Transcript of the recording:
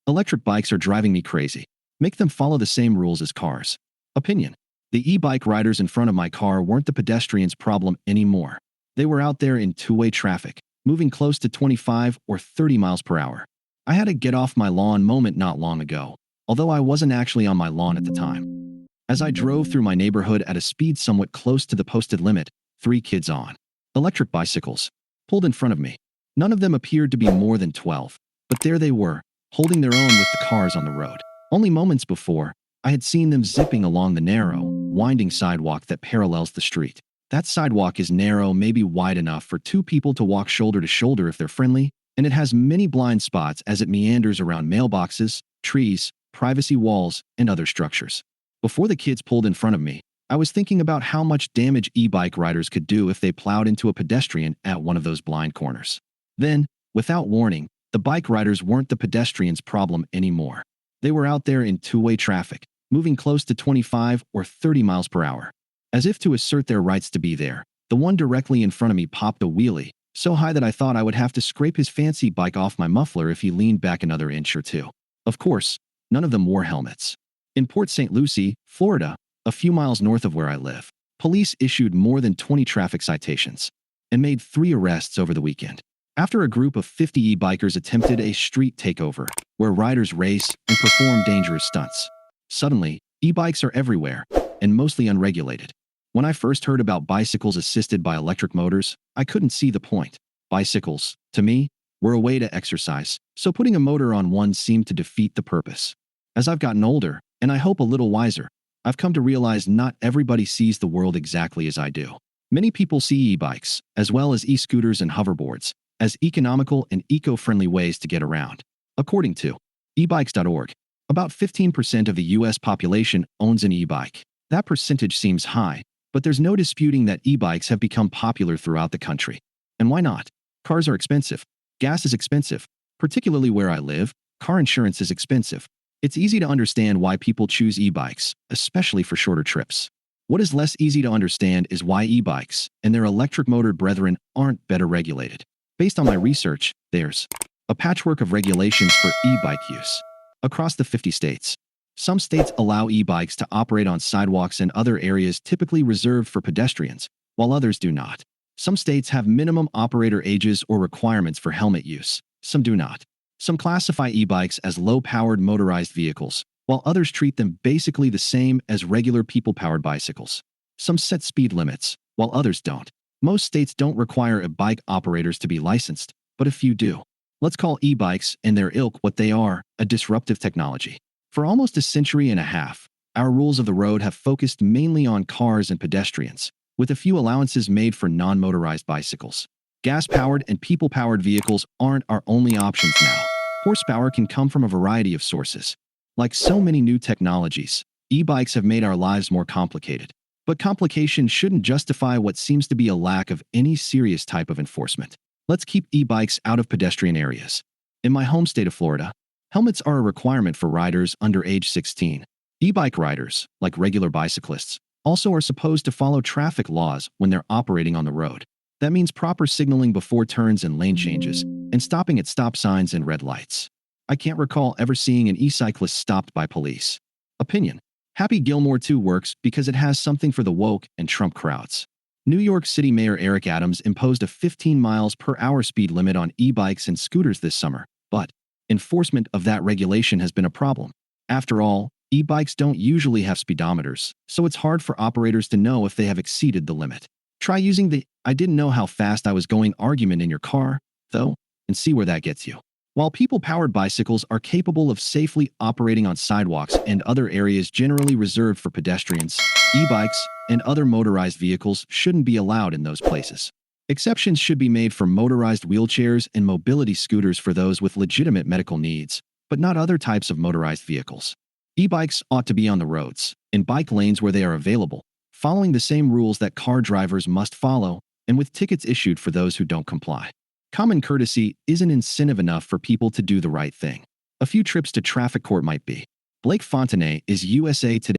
Electric bikes are driving me crazy. Make them follow the same rules as cars. Opinion. The e-bike riders in front of my car weren't the pedestrians' problem anymore. They were out there in two-way traffic, moving close to 25 or 30 miles per hour. I had a get off my lawn moment not long ago, although I wasn't actually on my lawn at the time. As I drove through my neighborhood at a speed somewhat close to the posted limit, 3 kids on electric bicycles pulled in front of me. None of them appeared to be more than 12, but there they were, holding their own with the cars on the road. Only moments before, I had seen them zipping along the narrow, winding sidewalk that parallels the street. That sidewalk is narrow, maybe wide enough for 2 people to walk shoulder to shoulder if they're friendly, and it has many blind spots as it meanders around mailboxes, trees, privacy walls, and other structures. Before the kids pulled in front of me, I was thinking about how much damage e-bike riders could do if they plowed into a pedestrian at one of those blind corners. Then, without warning, the bike riders weren't the pedestrians' problem anymore. They were out there in two-way traffic, moving close to 25 or 30 miles per hour. As if to assert their rights to be there, the one directly in front of me popped a wheelie, so high that I thought I would have to scrape his fancy bike off my muffler if he leaned back another inch or two. Of course, none of them wore helmets. In Port St. Lucie, Florida, a few miles north of where I live, police issued more than 20 traffic citations and made 3 arrests over the weekend, after a group of 50 e-bikers attempted a street takeover where riders race and perform dangerous stunts. Suddenly, e-bikes are everywhere and mostly unregulated. When I first heard about bicycles assisted by electric motors, I couldn't see the point. Bicycles, to me, were a way to exercise, so putting a motor on one seemed to defeat the purpose. As I've gotten older, and I hope a little wiser, I've come to realize not everybody sees the world exactly as I do. Many people see e-bikes, as well as e-scooters and hoverboards, as economical and eco-friendly ways to get around. According to ebikes.org, about 15% of the U.S. population owns an e-bike. That percentage seems high, but there's no disputing that e-bikes have become popular throughout the country. And why not? Cars are expensive. Gas is expensive. Particularly where I live, car insurance is expensive. It's easy to understand why people choose e-bikes, especially for shorter trips. What is less easy to understand is why e-bikes and their electric-motored brethren aren't better regulated. Based on my research, there's a patchwork of regulations for e-bike use across the 50 states. Some states allow e-bikes to operate on sidewalks and other areas typically reserved for pedestrians, while others do not. Some states have minimum operator ages or requirements for helmet use. Some do not. Some classify e-bikes as low-powered motorized vehicles, while others treat them basically the same as regular people-powered bicycles. Some set speed limits, while others don't. Most states don't require e-bike operators to be licensed, but a few do. Let's call e-bikes and their ilk what they are, a disruptive technology. For almost a century and a half, our rules of the road have focused mainly on cars and pedestrians, with a few allowances made for non-motorized bicycles. Gas-powered and people-powered vehicles aren't our only options now. Horsepower can come from a variety of sources. Like so many new technologies, e-bikes have made our lives more complicated. But complication shouldn't justify what seems to be a lack of any serious type of enforcement. Let's keep e-bikes out of pedestrian areas. In my home state of Florida, helmets are a requirement for riders under age 16. E-bike riders, like regular bicyclists, also are supposed to follow traffic laws when they're operating on the road. That means proper signaling before turns and lane changes, and stopping at stop signs and red lights. I can't recall ever seeing an e-cyclist stopped by police. Opinion. Happy Gilmore 2 works because it has something for the woke and Trump crowds. New York City Mayor Eric Adams imposed a 15 miles per hour speed limit on e-bikes and scooters this summer, but enforcement of that regulation has been a problem. After all, e-bikes don't usually have speedometers, so it's hard for operators to know if they have exceeded the limit. Try using the "I didn't know how fast I was going" argument in your car, though, and see where that gets you. While people-powered bicycles are capable of safely operating on sidewalks and other areas generally reserved for pedestrians, e-bikes and other motorized vehicles shouldn't be allowed in those places. Exceptions should be made for motorized wheelchairs and mobility scooters for those with legitimate medical needs, but not other types of motorized vehicles. E-bikes ought to be on the roads, in bike lanes where they are available, following the same rules that car drivers must follow, and with tickets issued for those who don't comply. Common courtesy isn't incentive enough for people to do the right thing. A few trips to traffic court might be. Blake Fontenay is USA Today.